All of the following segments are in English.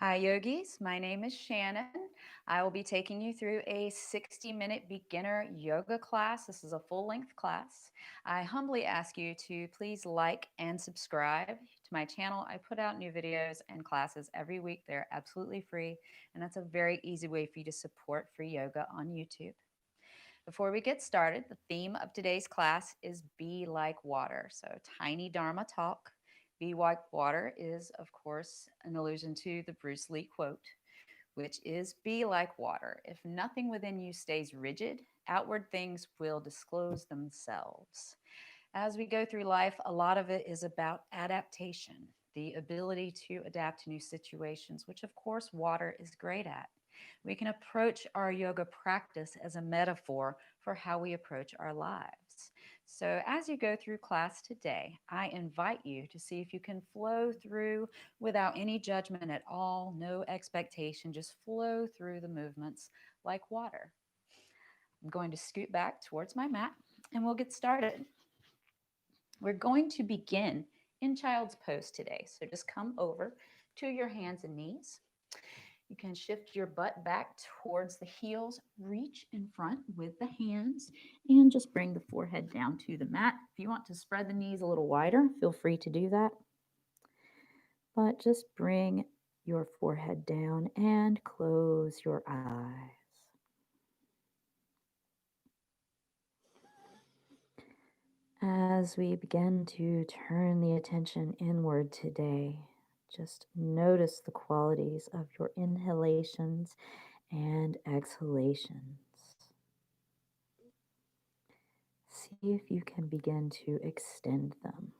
Hi, yogis. My name is Shannon. I will be taking you through a 60-minute beginner yoga class. This is a full-length class. I humbly ask you to please like and subscribe to my channel. I put out new videos and classes every week. They're absolutely free, and that's a very easy way for you to support free yoga on YouTube. Before we get started, the theme of today's class is Be Like Water. So, tiny Dharma talk. Be like water is, of course, an allusion to the Bruce Lee quote, which is Be like water. If nothing within you stays rigid, outward things will disclose themselves. As we go through life, a lot of it is about adaptation, the ability to adapt to new situations, which, of course, water is great at. We can approach our yoga practice as a metaphor for how we approach our lives. So, as you go through class today, I invite you to see if you can flow through without any judgment at all, no expectation, just flow through the movements like water. I'm going to scoot back towards my mat and we'll get started. We're going to begin in child's pose today. So, just come over to your hands and knees. You can shift your butt back towards the heels, reach in front with the hands, and just bring the forehead down to the mat. If you want to spread the knees a little wider, feel free to do that. But just bring your forehead down and close your eyes. As we begin to turn the attention inward today, just notice the qualities of your inhalations and exhalations. See if you can begin to extend them.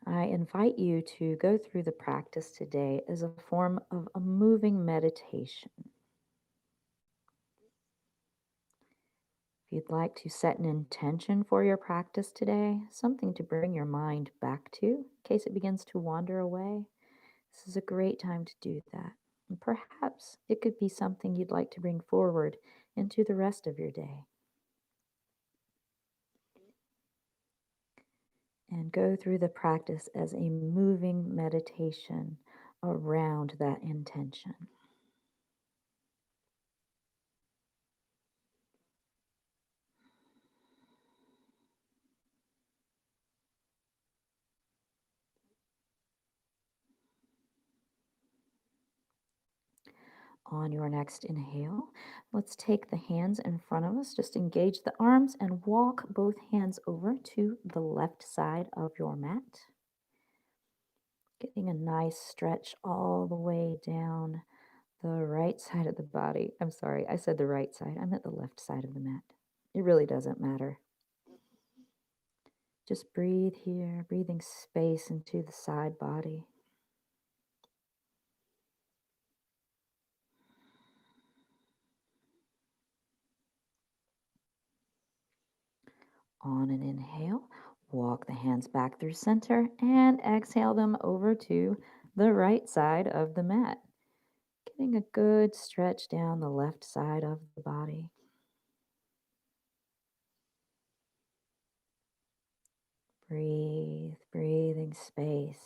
I invite you to go through the practice today as a form of a moving meditation. If you'd like to set an intention for your practice today, something to bring your mind back to in case it begins to wander away, this is a great time to do that. And perhaps it could be something you'd like to bring forward into the rest of your day. And go through the practice as a moving meditation around that intention. On your next inhale, let's take the hands in front of us, just engage the arms and walk both hands over to the left side of your mat. Getting a nice stretch all the way down the right side of the body. I'm sorry, I said the right side. I meant the left side of the mat. It really doesn't matter. Just breathe here, breathing space into the side body. On an inhale, walk the hands back through center and exhale them over to the right side of the mat. Getting a good stretch down the left side of the body. Breathe, breathing space.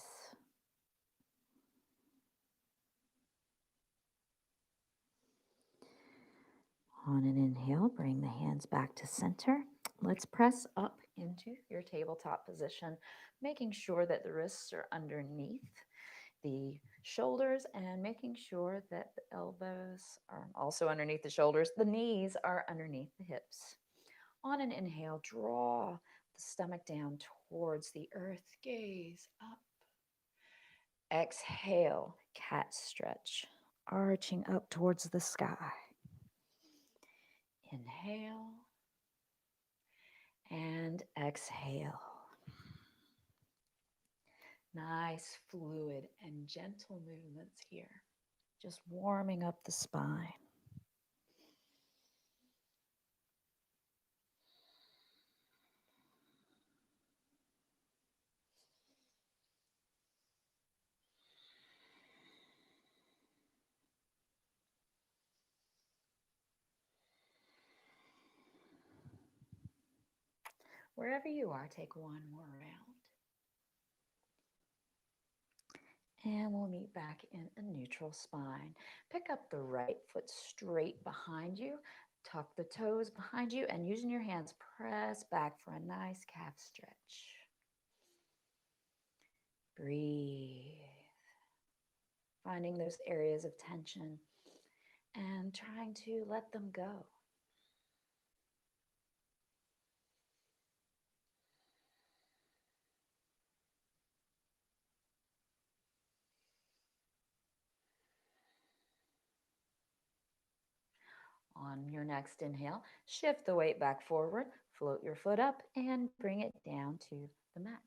On an inhale, bring the hands back to center. Let's press up into your tabletop position, making sure that the wrists are underneath the shoulders and making sure that the elbows are also underneath the shoulders. The knees are underneath the hips. On an inhale, draw the stomach down towards the earth. Gaze up. Exhale, cat stretch, arching up towards the sky. Inhale and exhale. Nice, fluid, and gentle movements here. Just warming up the spine. Wherever you are, take one more round. And we'll meet back in a neutral spine. Pick up the right foot straight behind you. Tuck the toes behind you, and using your hands, press back for a nice calf stretch. Breathe. Finding those areas of tension and trying to let them go. On your next inhale, shift the weight back forward, float your foot up, and bring it down to the mat.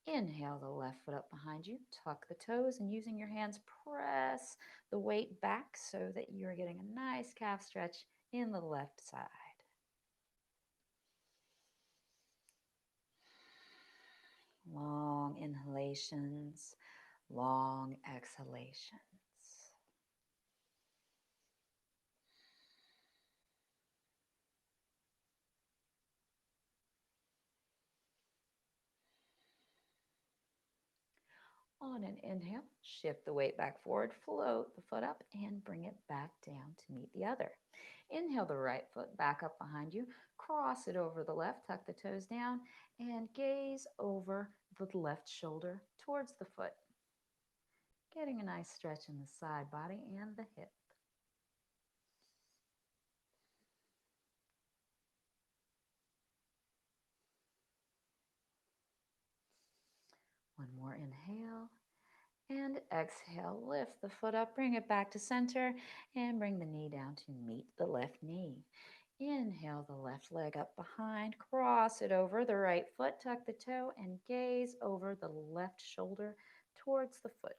Inhale the left foot up behind you, tuck the toes, and using your hands, press the weight back so that you're getting a nice calf stretch in the left side. Long inhalations, long exhalations. On an inhale, shift the weight back forward, float the foot up, and bring it back down to meet the other. Inhale the right foot back up behind you, cross it over the left, tuck the toes down, and gaze over the left shoulder towards the foot. Getting a nice stretch in the side body and the hip. One more inhale. And exhale, lift the foot up, bring it back to center, and bring the knee down to meet the left knee. Inhale the left leg up behind, cross it over the right foot, tuck the toe, and gaze over the left shoulder towards the foot.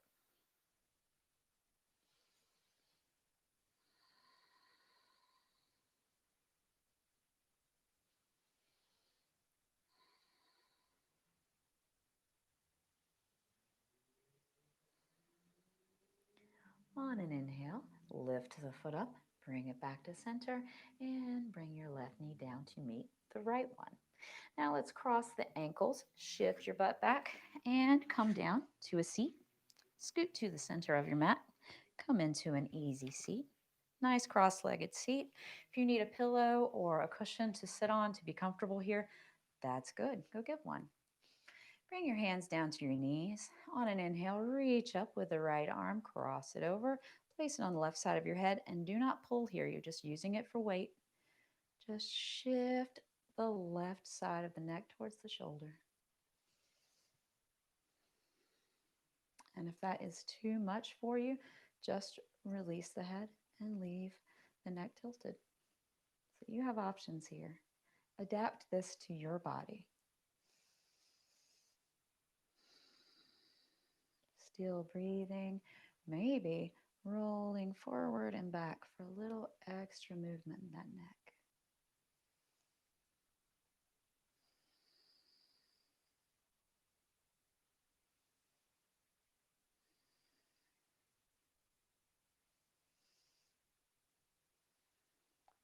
On an inhale, lift the foot up, bring it back to center, and bring your left knee down to meet the right one. Now let's cross the ankles, shift your butt back, and come down to a seat. Scoot to the center of your mat. Come into an easy seat. Nice cross-legged seat. If you need a pillow or a cushion to sit on to be comfortable here, that's good. Go get one. Bring your hands down to your knees. On an inhale, reach up with the right arm, cross it over, place it on the left side of your head, and do not pull here. You're just using it for weight. Just shift the left side of the neck towards the shoulder. And if that is too much for you, just release the head and leave the neck tilted. So you have options here. Adapt this to your body. Still breathing, maybe rolling forward and back for a little extra movement in that neck.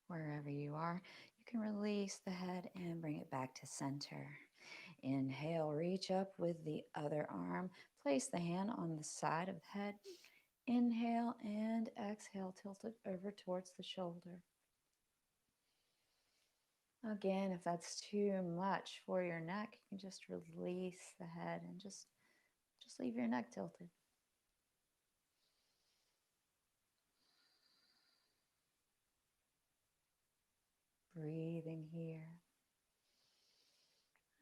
Wherever you are, you can release the head and bring it back to center. Inhale, reach up with the other arm. Place the hand on the side of the head. Inhale and exhale, tilt it over towards the shoulder. Again, if that's too much for your neck, you can just release the head and just leave your neck tilted. Breathing here.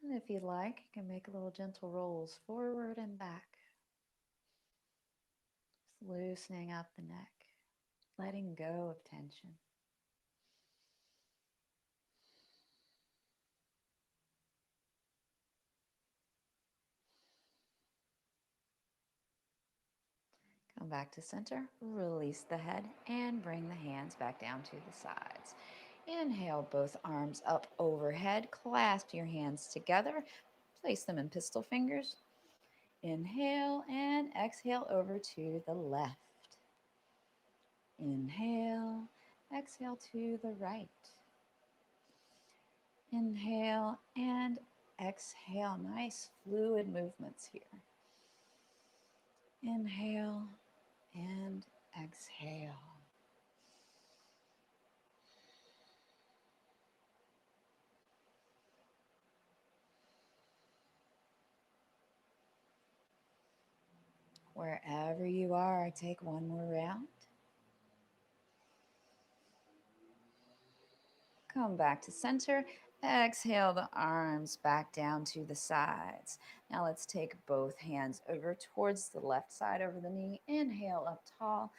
And if you like, you can make little gentle rolls forward and back. Just loosening up the neck, letting go of tension. Come back to center, release the head, and bring the hands back down to the sides. Inhale, both arms up overhead, clasp your hands together, place them in pistol fingers. Inhale and exhale over to the left. Inhale, exhale to the right. Inhale and exhale. Nice fluid movements here. Inhale and exhale. Wherever you are, take one more round. Come back to center. Exhale the arms back down to the sides. Now let's take both hands over towards the left side over the knee. Inhale up tall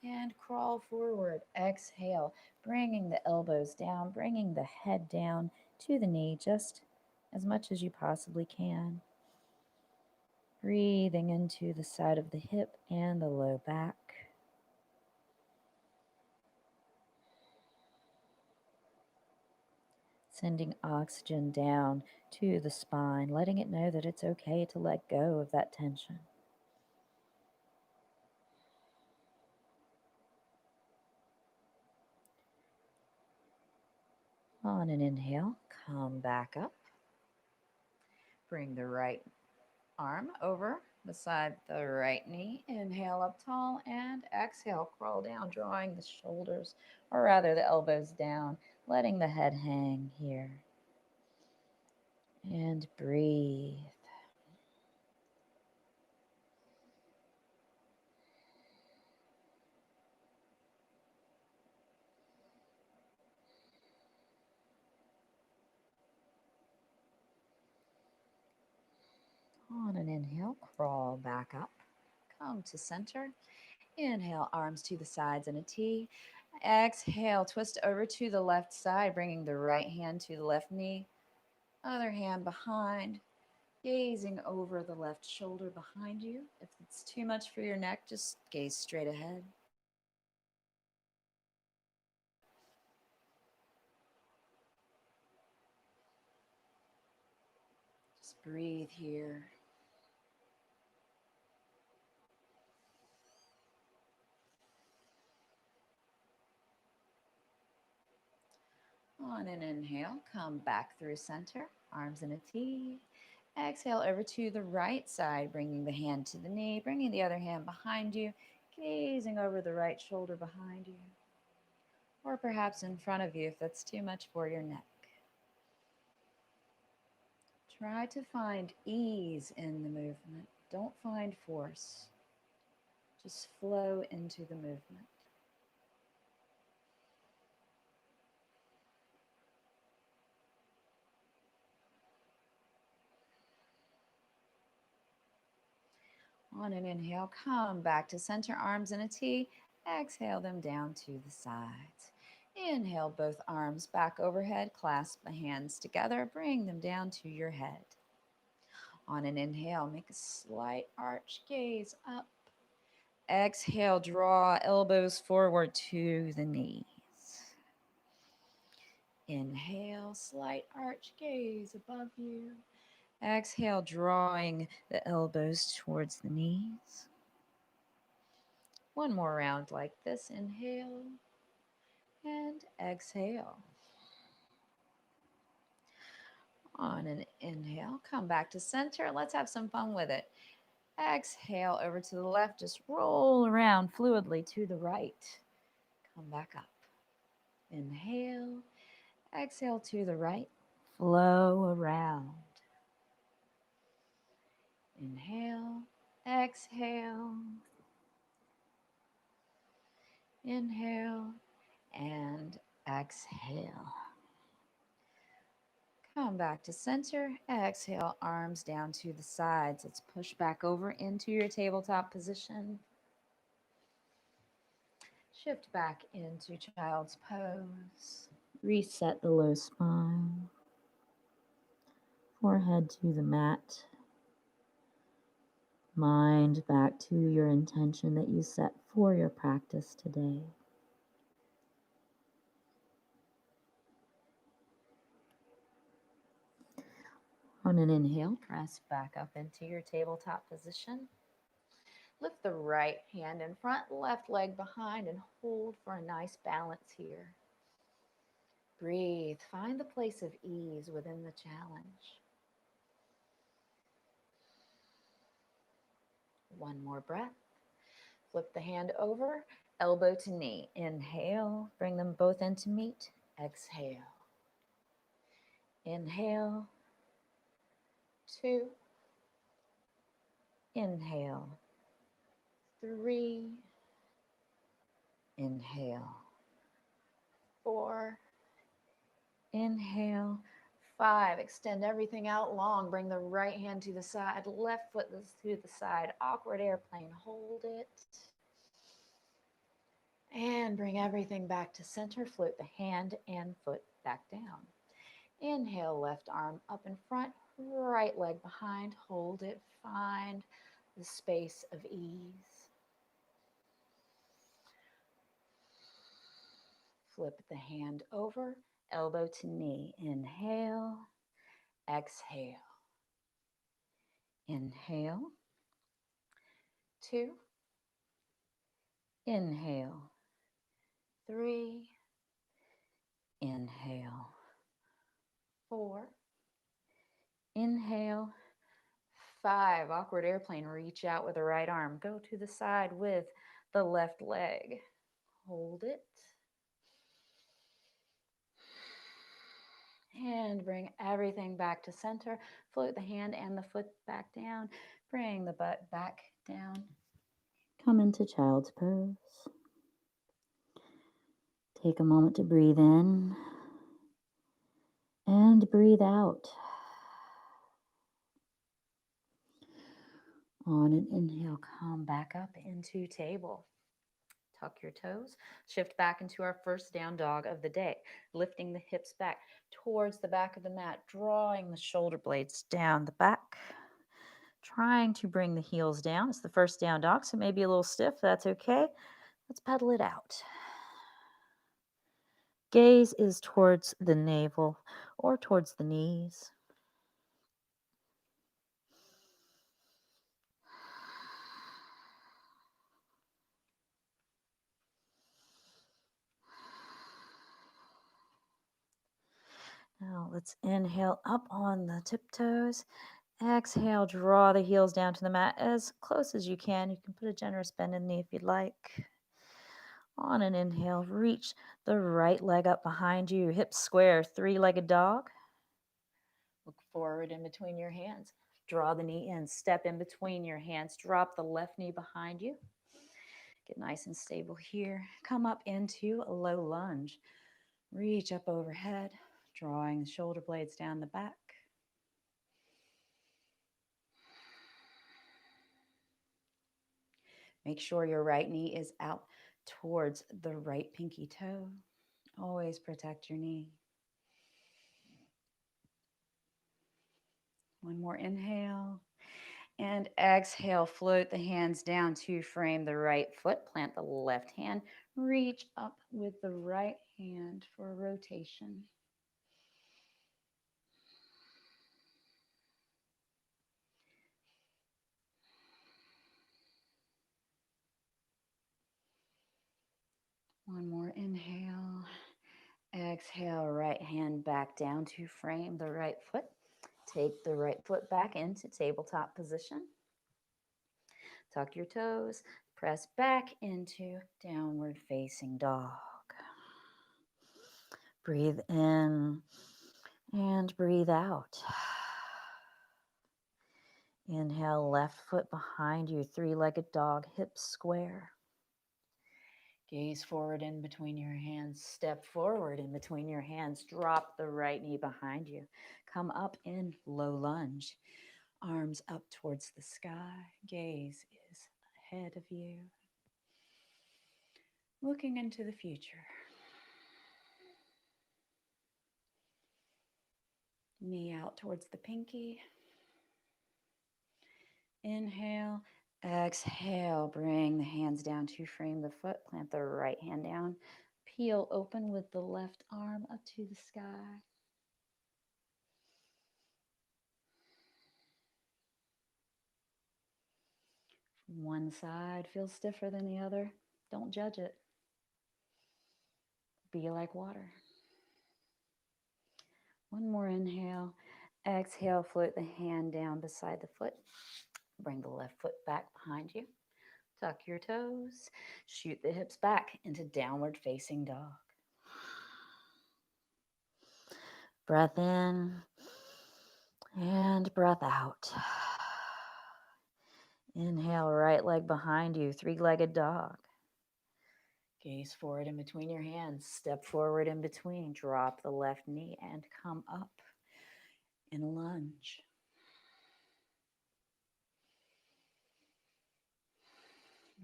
and crawl forward. Exhale, bringing the elbows down, bringing the head down to the knee just as much as you possibly can. Breathing into the side of the hip and the low back. Sending oxygen down to the spine, letting it know that it's okay to let go of that tension. On an inhale, come back up. Bring the right arm over beside the right knee. Inhale up tall and exhale, crawl down, drawing the shoulders, or rather the elbows down, letting the head hang here. And breathe. On an inhale, crawl back up. Come to center. Inhale, arms to the sides in a T. Exhale, twist over to the left side, bringing the right hand to the left knee. Other hand behind, gazing over the left shoulder behind you. If it's too much for your neck, just gaze straight ahead. Just breathe here. On an inhale, come back through center, arms in a T. Exhale over to the right side, bringing the hand to the knee, bringing the other hand behind you, gazing over the right shoulder behind you, or perhaps in front of you if that's too much for your neck. Try to find ease in the movement. Don't find force. Just flow into the movement. On an inhale, come back to center, arms in a T. Exhale them down to the sides. Inhale, both arms back overhead. Clasp the hands together. Bring them down to your head. On an inhale, make a slight arch, gaze up. Exhale, draw elbows forward to the knees. Inhale, slight arch, gaze above you. Exhale, drawing the elbows towards the knees. One more round like this. Inhale and exhale. On an inhale, come back to center. Let's have some fun with it. Exhale over to the left. Just roll around fluidly to the right. Come back up. Inhale. Exhale to the right. Flow around. Inhale. Exhale. Inhale and exhale. Come back to center. Exhale, arms down to the sides. Let's push back over into your tabletop position. Shift back into child's pose. Reset the low spine. Forehead to the mat. Mind back to your intention that you set for your practice today. On an inhale, press back up into your tabletop position. Lift the right hand in front, left leg behind, and hold for a nice balance here. Breathe. Find the place of ease within the challenge. One more breath. Flip the hand over, elbow to knee. Inhale, bring them both in to meet. Exhale. Inhale. 2. Inhale. 3. Inhale. 4. Inhale. 5. Extend everything out long. Bring the right hand to the side, left foot to the side. Awkward airplane. Hold it. And bring everything back to center. Float the hand and foot back down. Inhale, left arm up in front, right leg behind. Hold it. Find the space of ease. Flip the hand over, elbow to knee. Inhale, exhale. Inhale. 2. Inhale. 3. Inhale. 4. Inhale. 5. Awkward airplane. Reach out with the right arm. Go to the side with the left leg. Hold it. And bring everything back to center. Float the hand and the foot back down. Bring the butt back down. Come into child's pose. Take a moment to breathe in and breathe out. On an inhale, come back up into table. Tuck your toes. Shift back into our first down dog of the day. Lifting the hips back towards the back of the mat, drawing the shoulder blades down the back. Trying to bring the heels down. It's the first down dog, so maybe a little stiff. That's okay. Let's pedal it out. Gaze is towards the navel or towards the knees. Now let's inhale up on the tiptoes. Exhale, draw the heels down to the mat as close as you can. You can put a generous bend in the knee if you'd like. On an inhale, reach the right leg up behind you. Hips square, three-legged dog. Look forward in between your hands. Draw the knee in, step in between your hands. Drop the left knee behind you. Get nice and stable here. Come up into a low lunge. Reach up overhead, drawing the shoulder blades down the back. Make sure your right knee is out towards the right pinky toe. Always protect your knee. One more inhale. And exhale, float the hands down to frame the right foot. Plant the left hand. Reach up with the right hand for a rotation. One more inhale. Exhale, right hand back down to frame the right foot. Take the right foot back into tabletop position. Tuck your toes. Press back into downward facing dog. Breathe in and breathe out. Inhale, left foot behind you, three-legged dog, hips square. Gaze forward in between your hands. Step forward in between your hands. Drop the right knee behind you. Come up in low lunge. Arms up towards the sky. Gaze is ahead of you. Looking into the future. Knee out towards the pinky. Inhale. Exhale. Bring the hands down to frame the foot. Plant the right hand down. Peel open with the left arm up to the sky. One side feels stiffer than the other. Don't judge it. Be like water. One more inhale. Exhale, float the hand down beside the foot. Bring the left foot back behind you. Tuck your toes. Shoot the hips back into downward facing dog. Breath in and breath out. Inhale, right leg behind you, three-legged dog. Gaze forward in between your hands. Step forward in between. Drop the left knee and come up in lunge.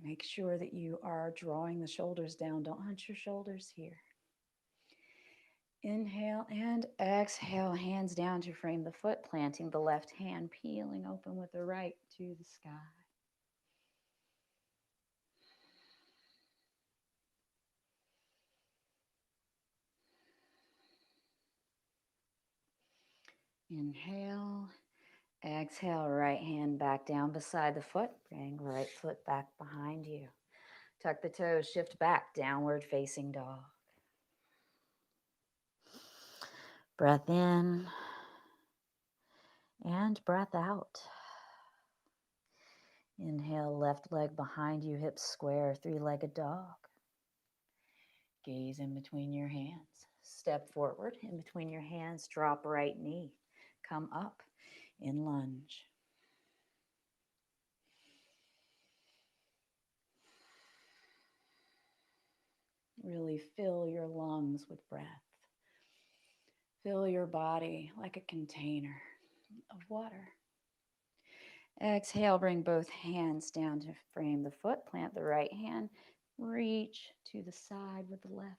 Make sure that you are drawing the shoulders down. Don't hunch your shoulders here. Inhale and exhale, hands down to frame the foot, planting the left hand, peeling open with the right to the sky. Inhale, exhale, right hand back down beside the foot. Bring right foot back behind you. Tuck the toes, shift back, downward facing dog. Breath in and breath out. Inhale, left leg behind you, hips square, three-legged dog. Gaze in between your hands. Step forward in between your hands, drop right knee. Come up in lunge. Really fill your lungs with breath. Fill your body like a container of water. Exhale, bring both hands down to frame the foot. Plant the right hand. Reach to the side with the left.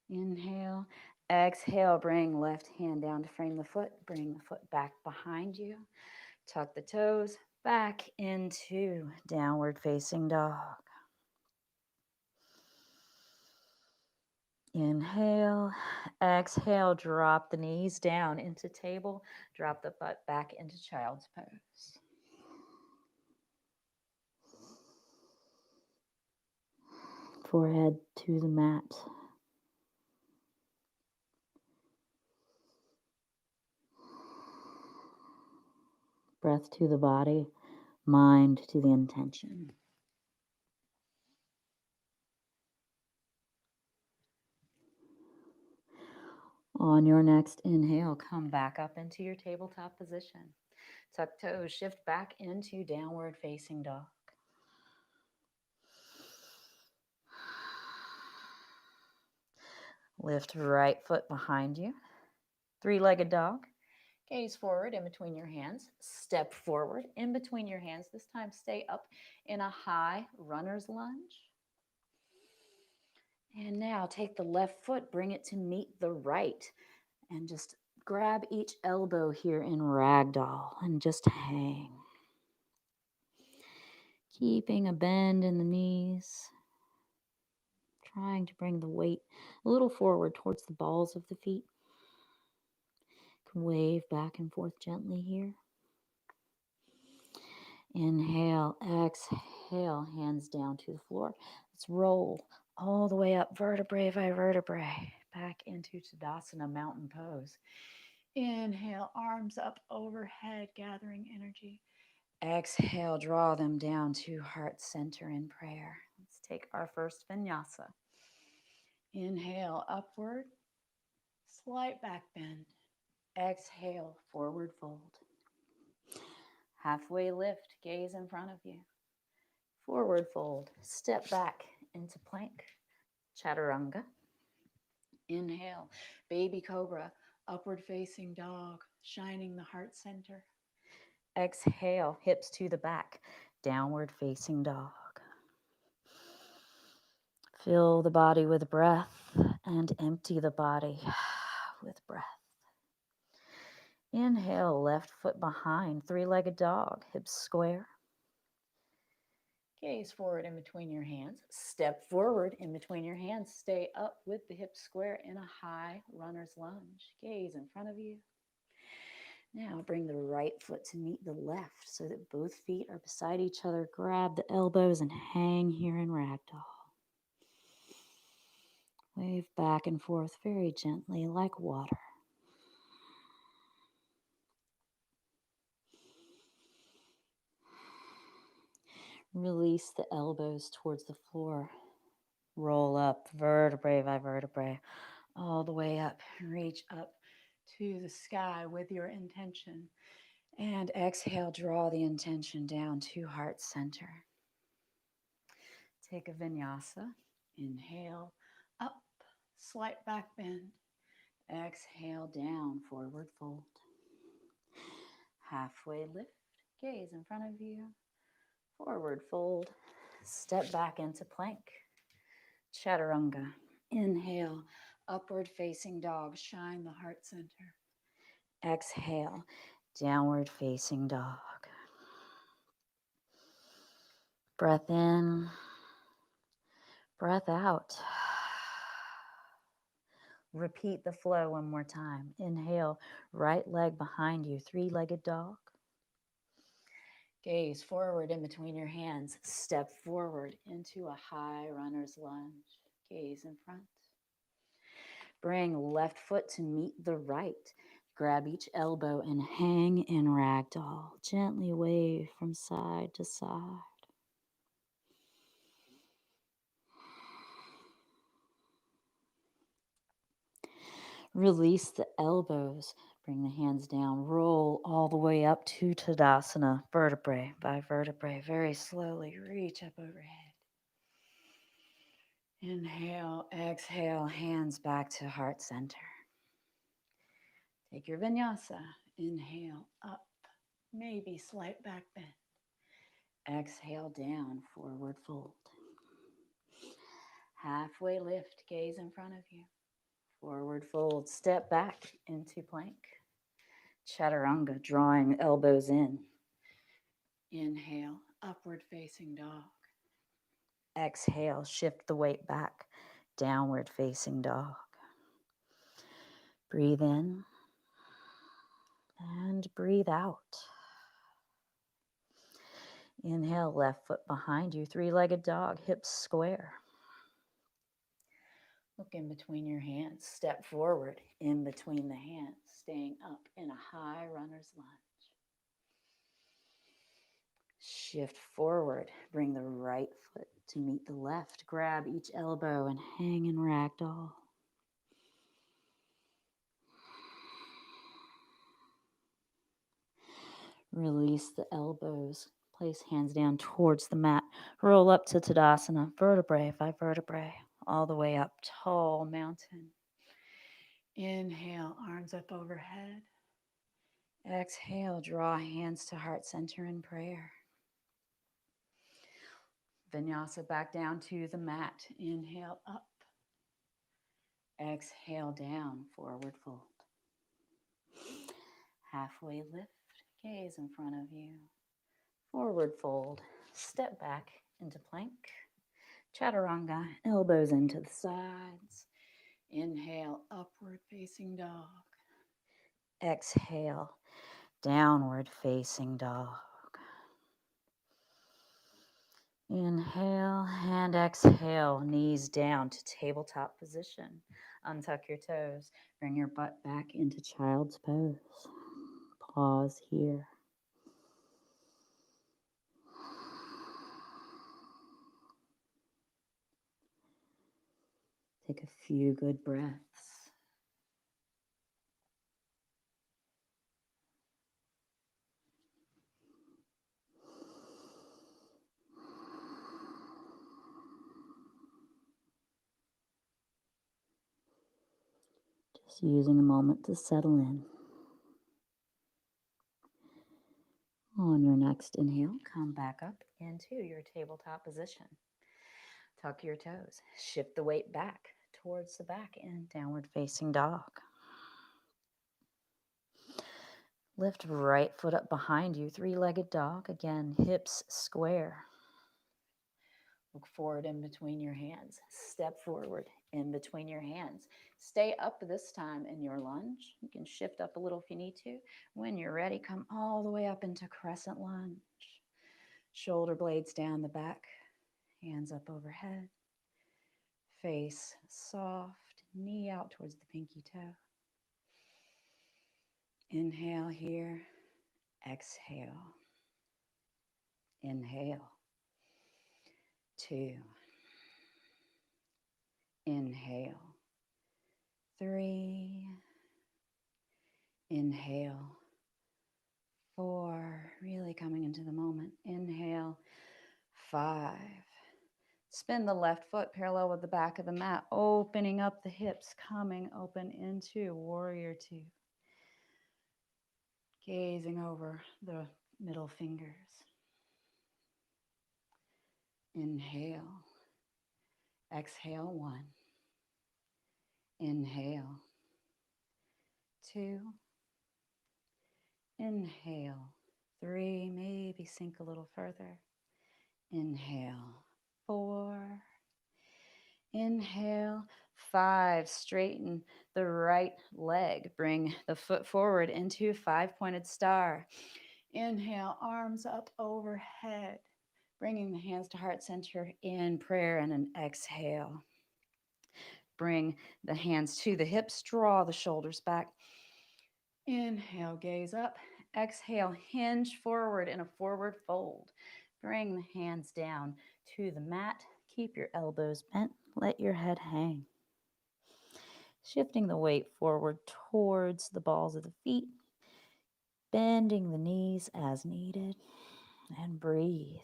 Inhale. Exhale, bring left hand down to frame the foot. Bring the foot back behind you. Tuck the toes back into downward facing dog. Inhale, exhale, drop the knees down into table, drop the butt back into child's pose. Forehead to the mat. Breath to the body, mind to the intention. On your next inhale, come back up into your tabletop position. Tuck toes, shift back into downward facing dog. Lift right foot behind you. Three-legged dog. Gaze forward in between your hands. Step forward in between your hands. This time stay up in a high runner's lunge. And now take the left foot, bring it to meet the right. And just grab each elbow here in ragdoll and just hang. Keeping a bend in the knees. Trying to bring the weight a little forward towards the balls of the feet. You can wave back and forth gently here. Inhale, exhale, hands down to the floor. Let's roll all the way up, vertebrae by vertebrae, back into Tadasana, mountain pose. Inhale, arms up overhead, gathering energy. Exhale, draw them down to heart center in prayer. Let's take our first vinyasa. Inhale, upward, slight back bend. Exhale, forward fold. Halfway lift, gaze in front of you. Forward fold, step back into plank, chaturanga. Inhale, baby cobra, upward facing dog, shining the heart center. Exhale, hips to the back, downward facing dog. Fill the body with breath and empty the body with breath. Inhale, left foot behind, three-legged dog, hips square. Gaze forward in between your hands. Step forward in between your hands. Stay up with the hips square in a high runner's lunge. Gaze in front of you. Now bring the right foot to meet the left so that both feet are beside each other. Grab the elbows and hang here in ragdoll. Wave back and forth very gently like water. Release the elbows towards the floor. Roll up vertebrae by vertebrae all the way up. Reach up to the sky with your intention. And exhale, draw the intention down to heart center. Take a vinyasa. Inhale, up, slight back bend. Exhale, down, forward fold. Halfway lift, gaze in front of you. Forward fold, step back into plank. Chaturanga. Inhale, upward facing dog, shine the heart center. Exhale, downward facing dog. Breath in, breath out. Repeat the flow one more time. Inhale, right leg behind you, three-legged dog. Gaze forward in between your hands. Step forward into a high runner's lunge. Gaze in front. Bring left foot to meet the right. Grab each elbow and hang in ragdoll. Gently wave from side to side. Release the elbows. Bring the hands down. Roll all the way up to Tadasana, vertebrae by vertebrae. Very slowly reach up overhead. Inhale, exhale, hands back to heart center. Take your vinyasa. Inhale, up, maybe slight back bend. Exhale, down, forward fold. Halfway lift, gaze in front of you. Forward fold, step back into plank. Chaturanga, drawing elbows in. Inhale, upward facing dog. Exhale, shift the weight back, downward facing dog. Breathe in and breathe out. Inhale, left foot behind you, three-legged dog, hips square. Look in between your hands, step forward in between the hands, staying up in a high runner's lunge. Shift forward, bring the right foot to meet the left. Grab each elbow and hang in ragdoll. Release the elbows. Place hands down towards the mat. Roll up to Tadasana, vertebrae by vertebrae, all the way up, tall mountain. Inhale, arms up overhead. Exhale, draw hands to heart center in prayer. Vinyasa back down to the mat. Inhale, up. Exhale, down, forward fold. Halfway lift, gaze in front of you. Forward fold, step back into plank. Chaturanga, elbows into the sides. Inhale, upward facing dog. Exhale, downward facing dog. Inhale and exhale, knees down to tabletop position. Untuck your toes. Bring your butt back into child's pose. Pause here. Take a few good breaths. Just using a moment to settle in. On your next inhale, come back up into your tabletop position. Tuck your toes. Shift the weight back towards the back in downward facing dog. Lift right foot up behind you, three-legged dog. Again, hips square. Look forward in between your hands. Step forward in between your hands. Stay up this time in your lunge. You can shift up a little if you need to. When you're ready, come all the way up into Crescent Lunge. Shoulder blades down the back, hands up overhead. Face soft, knee out towards the pinky toe. Inhale here, exhale. Inhale. 2. Inhale. 3. Inhale. 4. Really coming into the moment. Inhale. 5. Spin the left foot parallel with the back of the mat, opening up the hips, coming open into warrior 2. Gazing over the middle fingers. Inhale. Exhale 1. Inhale. 2. Inhale. 3. Maybe sink a little further. Inhale. 4. Inhale. 5. Straighten the right leg. Bring the foot forward into 5-pointed star. Inhale, arms up overhead. Bringing the hands to heart center in prayer, and an exhale. Bring the hands to the hips, draw the shoulders back. Inhale, gaze up. Exhale, hinge forward in a forward fold. Bring the hands down to the mat. Keep your elbows bent. Let your head hang. Shifting the weight forward towards the balls of the feet. Bending the knees as needed. And breathe.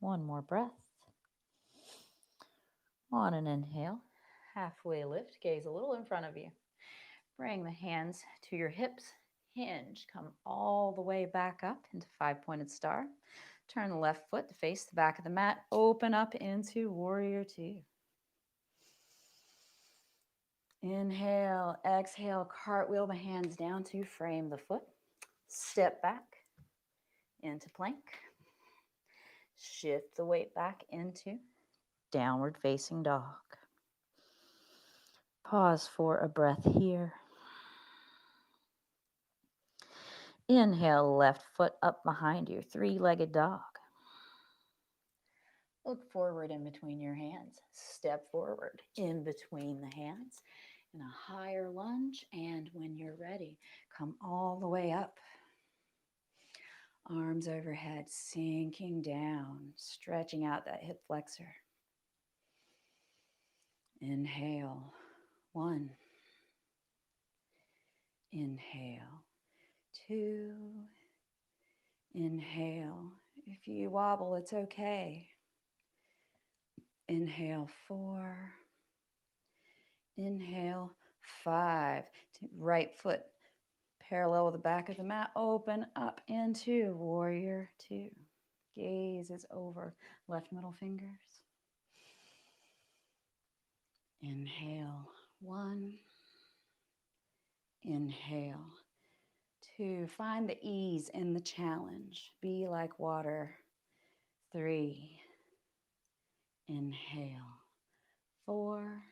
One more breath. On an inhale, halfway lift, gaze a little in front of you. Bring the hands to your hips, hinge, come all the way back up into 5-pointed star. Turn the left foot to face the back of the mat, open up into warrior 2. Inhale, exhale, cartwheel the hands down to frame the foot. Step back into plank. Shift the weight back into downward facing dog. Pause for a breath here. Inhale, left foot up behind you, 3-legged dog. Look forward in between your hands. Step forward in between the hands in a higher lunge, and when you're ready, come all the way up. Arms overhead, sinking down, stretching out that hip flexor. Inhale, 1. Inhale, 2. Inhale. If you wobble, it's okay. Inhale, 4. Inhale, 5. Right foot parallel with the back of the mat. Open up into warrior 2. Gaze is over left middle fingers. Inhale, 1. Inhale, 2. Find the ease in the challenge. Be like water. 3. Inhale, 4.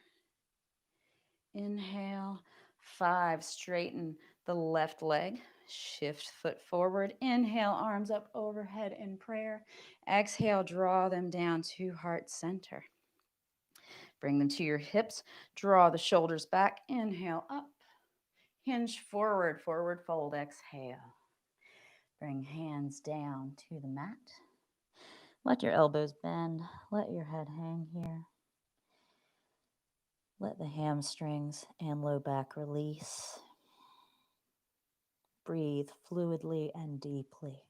Inhale, 5. Straighten the left leg. Shift foot forward. Inhale, arms up overhead in prayer. Exhale, draw them down to heart center. Bring them to your hips. Draw the shoulders back. Inhale, up. Hinge forward, forward fold. Exhale. Bring hands down to the mat. Let your elbows bend. Let your head hang here. Let the hamstrings and low back release. Breathe fluidly and deeply.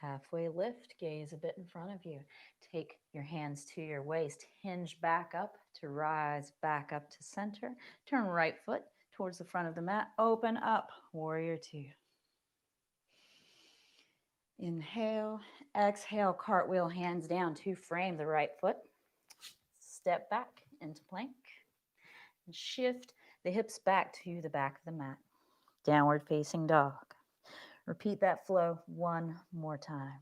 Halfway lift, gaze a bit in front of you. Take your hands to your waist, hinge back up to rise back up to center. Turn right foot towards the front of the mat. Open up, warrior 2. Inhale, exhale, cartwheel hands down to frame the right foot. Step back into plank. And shift the hips back to the back of the mat. Downward facing dog. Repeat that flow one more time.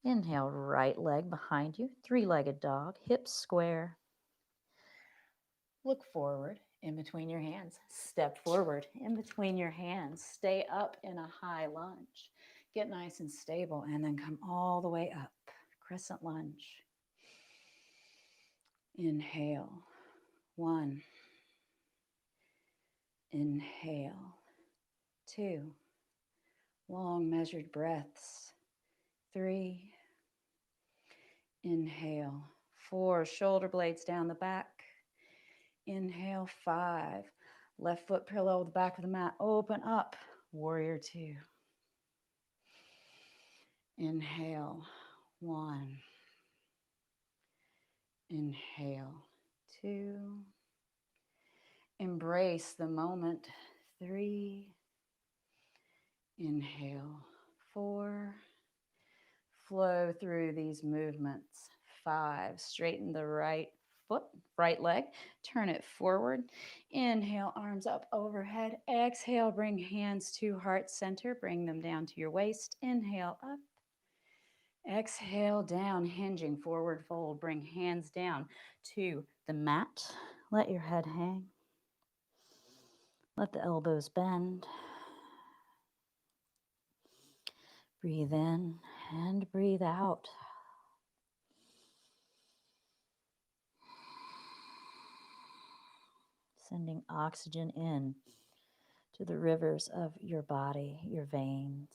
Inhale, right leg behind you, three-legged dog, hips square. Look forward in between your hands. Step forward in between your hands. Stay up in a high lunge. Get nice and stable and then come all the way up. Crescent lunge. Inhale. 1. Inhale. 2. Long measured breaths. 3. Inhale. 4. Shoulder blades down the back. Inhale. 5. Left foot parallel with the back of the mat. Open up. Warrior 2. Inhale. 1. Inhale. 2. Embrace the moment. 3. Inhale. 4. Flow through these movements. 5. Straighten the right foot, right leg. Turn it forward. Inhale, arms up overhead. Exhale, bring hands to heart center. Bring them down to your waist. Inhale, up. Exhale, down, hinging, forward fold. Bring hands down to the mat. Let your head hang. Let the elbows bend. Breathe in and breathe out. Sending oxygen in to the rivers of your body, your veins.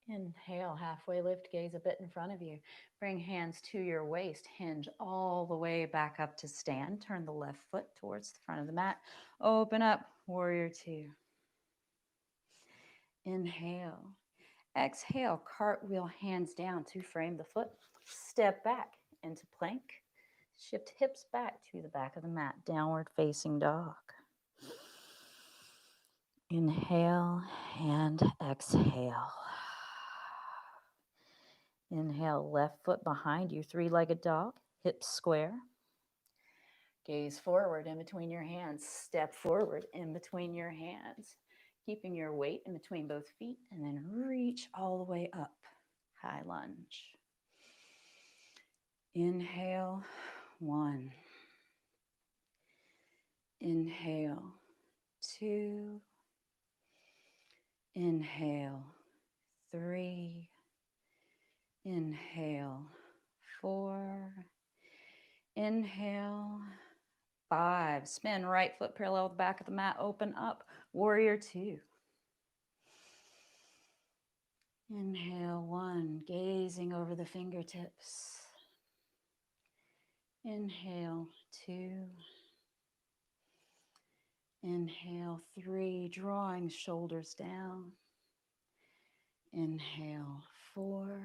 Inhale, halfway lift, gaze a bit in front of you. Bring hands to your waist, hinge all the way back up to stand. Turn the left foot towards the front of the mat. Open up, warrior 2. Inhale. Exhale, cartwheel, hands down to frame the foot. Step back into plank. Shift hips back to the back of the mat. Downward facing dog. Inhale and exhale. Inhale, left foot behind you, three-legged dog, hips square. Gaze forward in between your hands. Step forward in between your hands. Keeping your weight in between both feet and then reach all the way up. High lunge. Inhale, 1. Inhale, 2. Inhale, 3. Inhale, 4. Inhale, 5. Spin right foot parallel with the back of the mat. Open up, warrior 2. Inhale, 1. Gazing over the fingertips. Inhale, 2. Inhale, 3. Drawing shoulders down. Inhale, 4.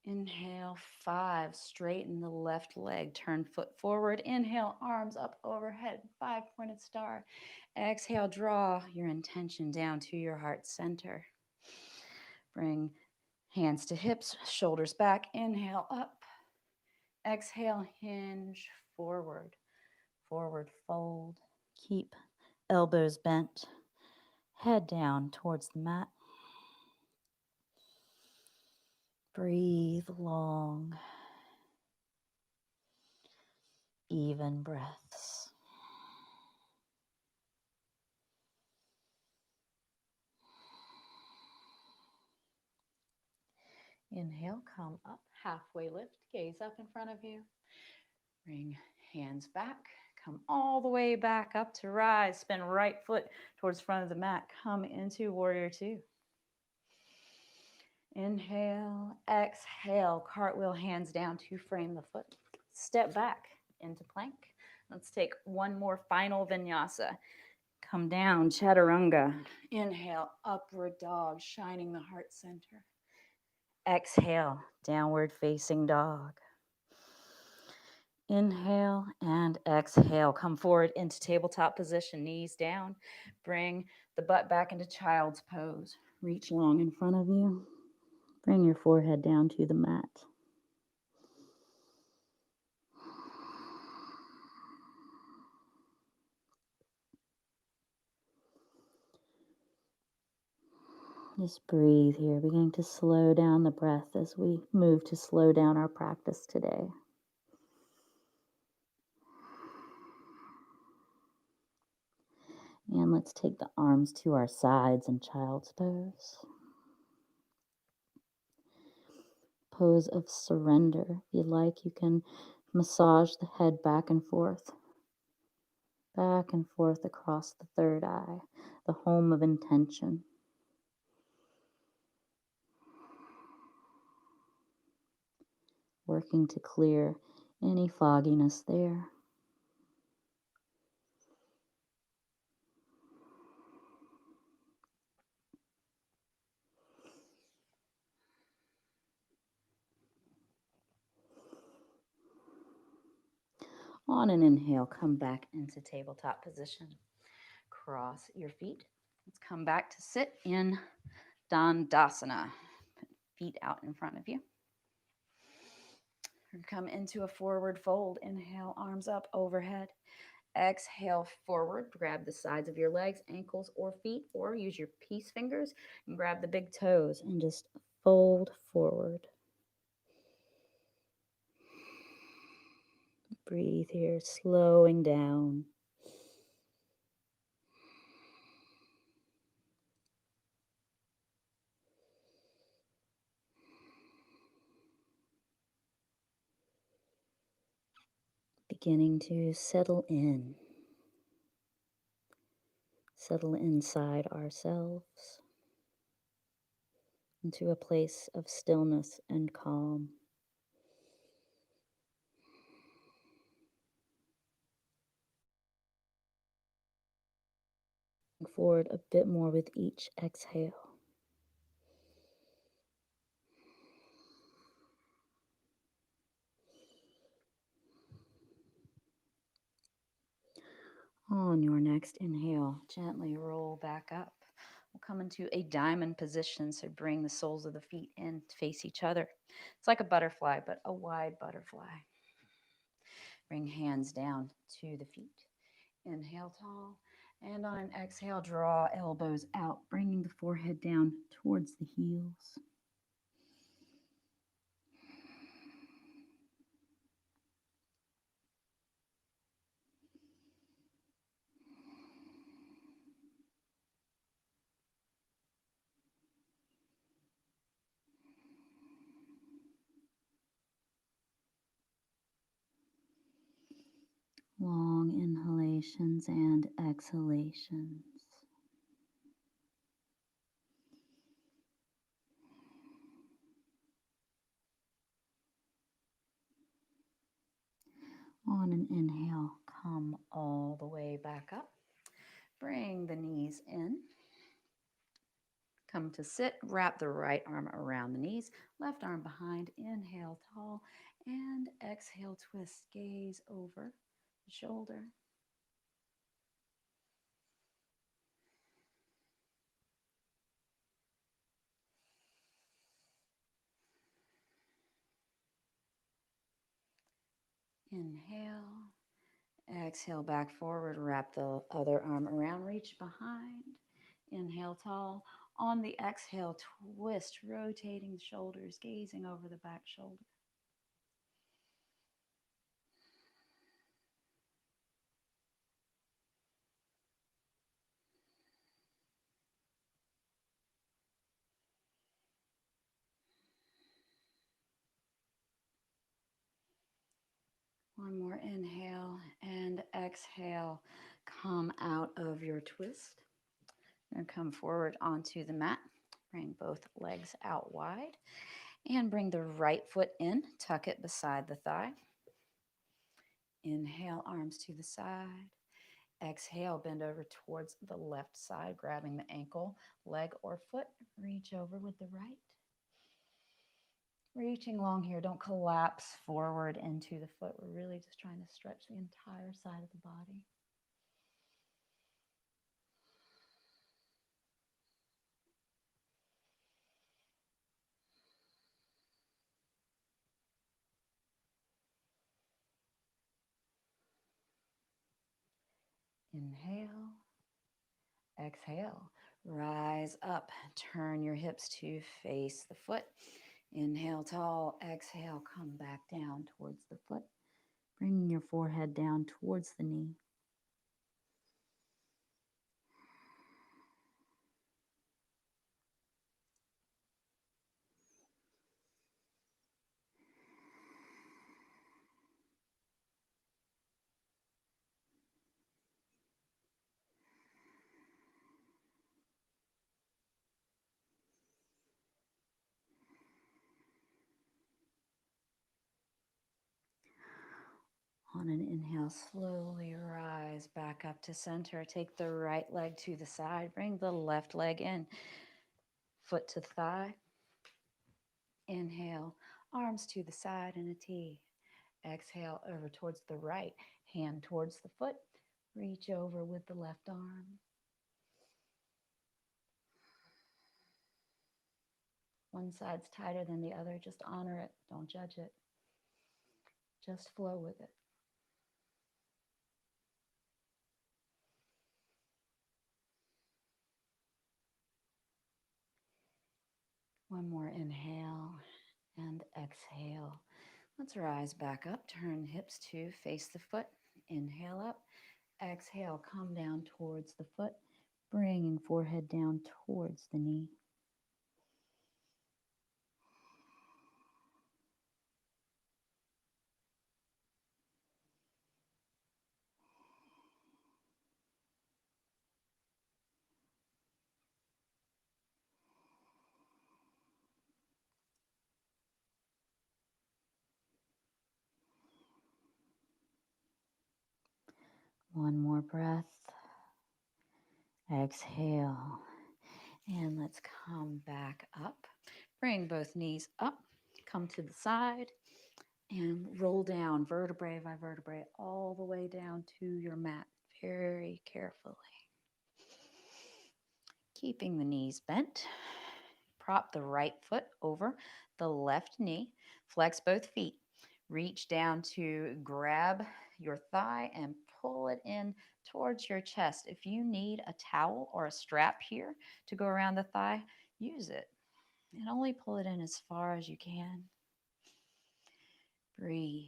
Inhale, 5. Straighten the left leg. Turn foot forward. Inhale, arms up overhead. 5-pointed star. Exhale, draw your intention down to your heart center. Bring hands to hips, shoulders back. Inhale, up. Exhale, hinge forward. Forward fold. Keep elbows bent. Head down towards the mat. Breathe long, even breaths. Inhale, come up, halfway lift, gaze up in front of you. Bring hands back, come all the way back up to rise. Spin right foot towards front of the mat. Come into warrior 2. Inhale, exhale, cartwheel, hands down to frame the foot. Step back into plank. Let's take one more final vinyasa. Come down, chaturanga. Inhale, upward dog, shining the heart center. Exhale, downward facing dog. Inhale and exhale. Come forward into tabletop position, knees down. Bring the butt back into child's pose. Reach long in front of you. Bring your forehead down to the mat. Just breathe here, beginning to slow down the breath as we move to slow down our practice today. And let's take the arms to our sides in child's pose. Pose of surrender. If you like, you can massage the head back and forth across the third eye, the home of intention. Working to clear any fogginess there. On an inhale, come back into tabletop position. Cross your feet. Let's come back to sit in Dandasana. Feet out in front of you. Come into a forward fold. Inhale, arms up overhead. Exhale, forward. Grab the sides of your legs, ankles, or feet, or use your peace fingers and grab the big toes and just fold forward. Breathe here, slowing down. Beginning to settle inside ourselves into a place of stillness and calm. Forward a bit more with each exhale. On your next inhale, gently roll back up. We'll come into a diamond position, so bring the soles of the feet in to face each other. It's like a butterfly, but a wide butterfly. Bring hands down to the feet. Inhale tall, and on an exhale, draw elbows out, bringing the forehead down towards the heels. Long inhalations and exhalations. On an inhale, come all the way back up. Bring the knees in. Come to sit, wrap the right arm around the knees, left arm behind, inhale tall, and exhale twist, gaze over the shoulder. Inhale, exhale back forward, wrap the other arm around, reach behind, inhale tall. On the exhale, twist, rotating the shoulders, gazing over the back shoulder. One more inhale and exhale. Come out of your twist and come forward onto the mat. Bring both legs out wide and bring the right foot in. Tuck it beside the thigh. Inhale, arms to the side. Exhale, bend over towards the left side, grabbing the ankle, leg, or foot. Reach over with the right. Reaching long here, don't collapse forward into the foot. We're really just trying to stretch the entire side of the body. Inhale. Exhale. Rise up. Turn your hips to face the foot. Inhale tall. Exhale. Come back down towards the foot. Bringing your forehead down towards the knee. On an inhale, slowly rise back up to center. Take the right leg to the side. Bring the left leg in. Foot to thigh. Inhale, arms to the side in a T. Exhale, over towards the right. Hand towards the foot. Reach over with the left arm. One side's tighter than the other. Just honor it. Don't judge it. Just flow with it. One more inhale and exhale. Let's rise back up. Turn hips to face the foot. Inhale up. Exhale, come down towards the foot, bringing forehead down towards the knee. One more breath. Exhale. And let's come back up. Bring both knees up. Come to the side and roll down vertebrae by vertebrae all the way down to your mat very carefully. Keeping the knees bent. Prop the right foot over the left knee. Flex both feet. Reach down to grab your thigh and pull it in towards your chest. If you need a towel or a strap here to go around the thigh, use it. And only pull it in as far as you can. Breathe.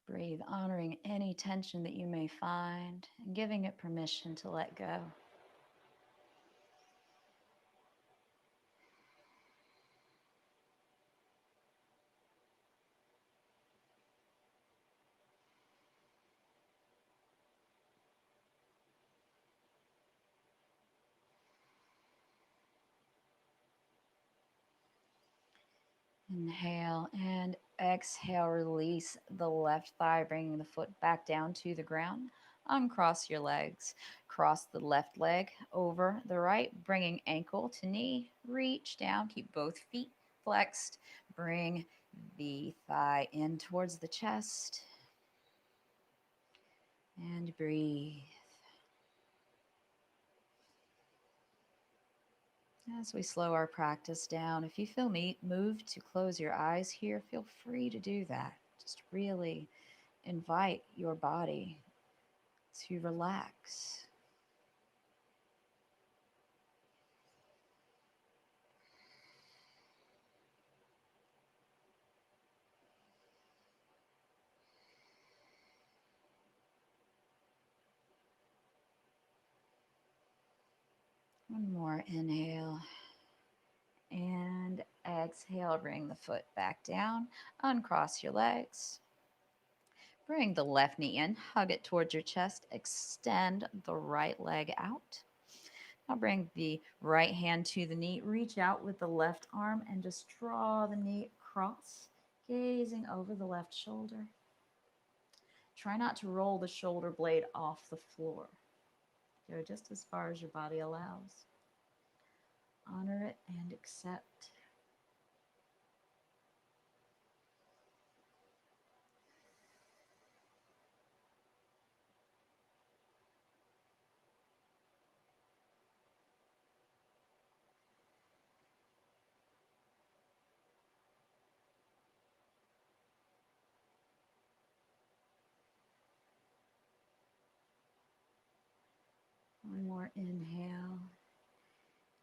Breathe, honoring any tension that you may find and giving it permission to let go. Inhale and exhale, release the left thigh, bringing the foot back down to the ground. Uncross your legs. Cross the left leg over the right, bringing ankle to knee. Reach down, keep both feet flexed. Bring the thigh in towards the chest. And breathe. As we slow our practice down, if you feel moved to close your eyes here, feel free to do that. Just really invite your body to relax. One more inhale and exhale. Bring the foot back down. Uncross your legs. Bring the left knee in. Hug it towards your chest. Extend the right leg out. Now bring the right hand to the knee. Reach out with the left arm and just draw the knee across, gazing over the left shoulder. Try not to roll the shoulder blade off the floor. Go just as far as your body allows. Honor it and accept. more inhale.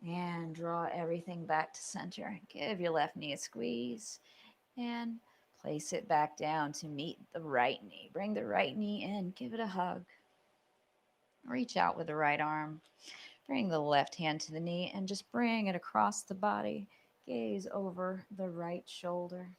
And draw everything back to center. Give your left knee a squeeze and place it back down to meet the right knee. Bring the right knee in, give it a hug. Reach out with the right arm. Bring the left hand to the knee and just bring it across the body. Gaze over the right shoulder.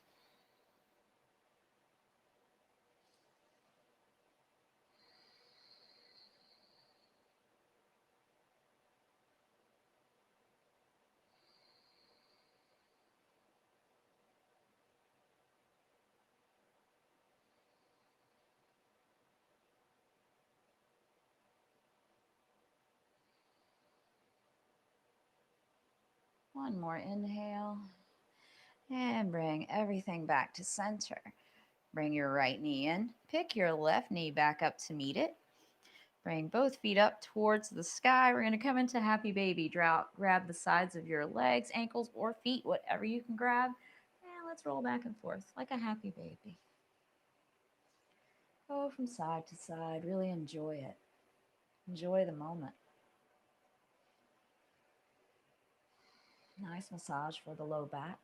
One more inhale. And bring everything back to center. Bring your right knee in. Pick your left knee back up to meet it. Bring both feet up towards the sky. We're going to come into happy baby. Grab the sides of your legs, ankles, or feet, whatever you can grab. And let's roll back and forth like a happy baby. Go from side to side. Really enjoy it. Enjoy the moment. Nice massage for the low back.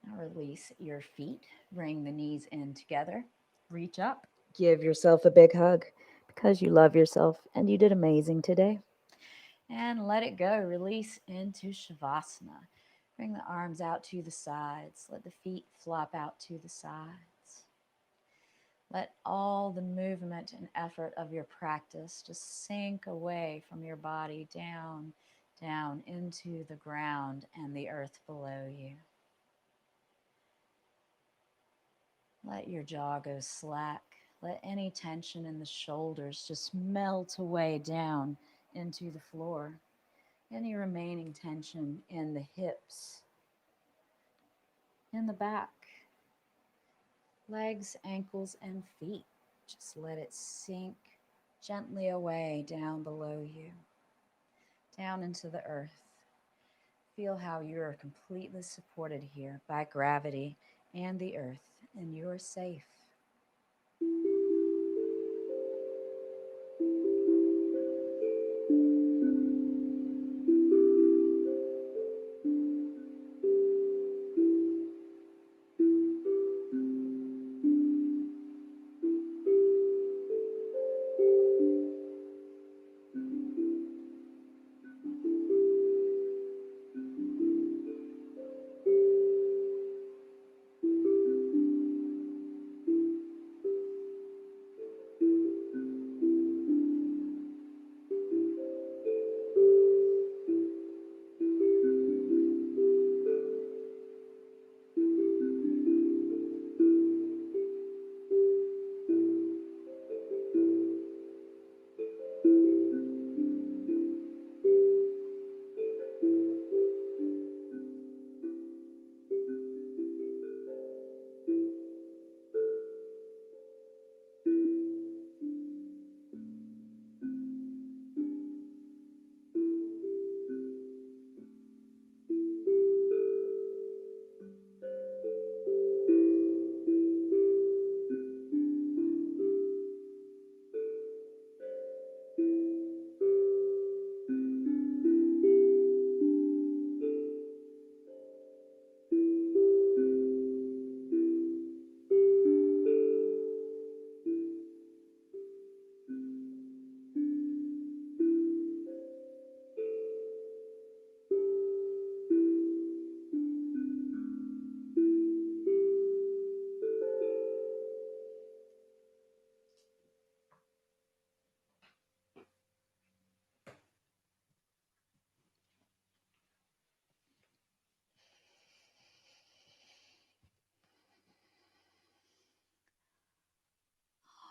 Now release your feet. Bring the knees in together. Reach up. Give yourself a big hug because you love yourself and you did amazing today. And let it go. Release into Shavasana. Bring the arms out to the sides. Let the feet flop out to the sides. Let all the movement and effort of your practice just sink away from your body down into the ground and the earth below you. Let your jaw go slack. Let any tension in the shoulders just melt away down into the floor. Any remaining tension in the hips, in the back, legs, ankles, and feet. Just let it sink gently away down below you, down into the earth. Feel how you are completely supported here by gravity and the earth, and you're safe.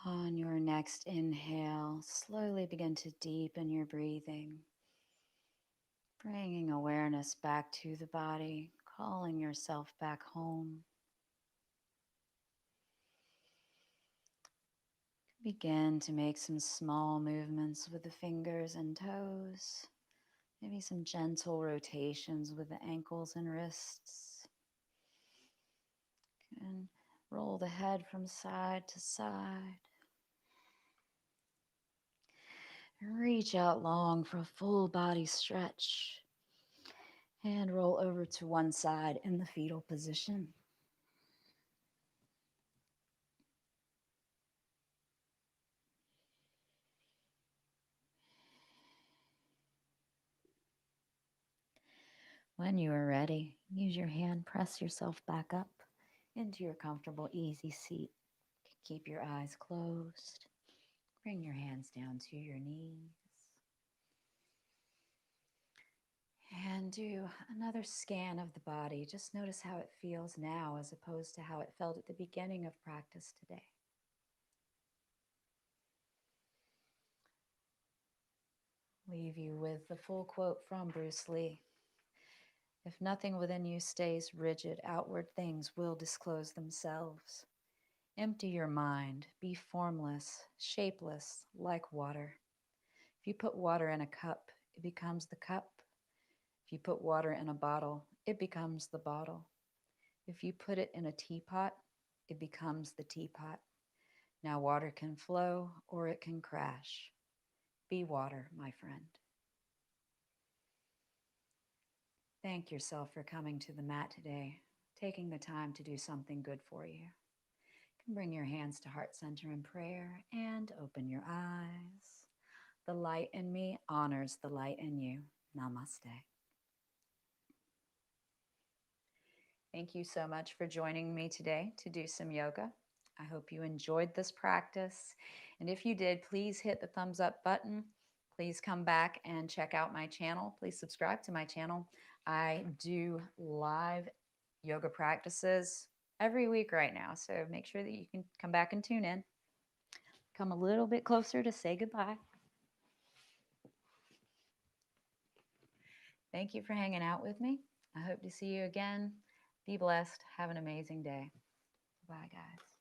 On your next inhale, slowly begin to deepen your breathing, bringing awareness back to the body, calling yourself back home. Begin to make some small movements with the fingers and toes, maybe some gentle rotations with the ankles and wrists. And Roll the head from side to side. And reach out long for a full body stretch. And roll over to one side in the fetal position. When you are ready, use your hand, press yourself back up into your comfortable, easy seat. Keep your eyes closed. Bring your hands down to your knees. And do another scan of the body. Just notice how it feels now as opposed to how it felt at the beginning of practice today. Leave you with the full quote from Bruce Lee. If nothing within you stays rigid, outward things will disclose themselves. Empty your mind. Be formless, shapeless, like water. If you put water in a cup, it becomes the cup. If you put water in a bottle, it becomes the bottle. If you put it in a teapot, it becomes the teapot. Now water can flow or it can crash. Be water, my friend. Thank yourself for coming to the mat today, taking the time to do something good for you. You can bring your hands to heart center in prayer and open your eyes. The light in me honors the light in you. Namaste. Thank you so much for joining me today to do some yoga. I hope you enjoyed this practice. And if you did, please hit the thumbs up button. Please come back and check out my channel. Please subscribe to my channel. I do live yoga practices every week right now. So make sure that you can come back and tune in. Come a little bit closer to say goodbye. Thank you for hanging out with me. I hope to see you again. Be blessed. Have an amazing day. Bye, guys.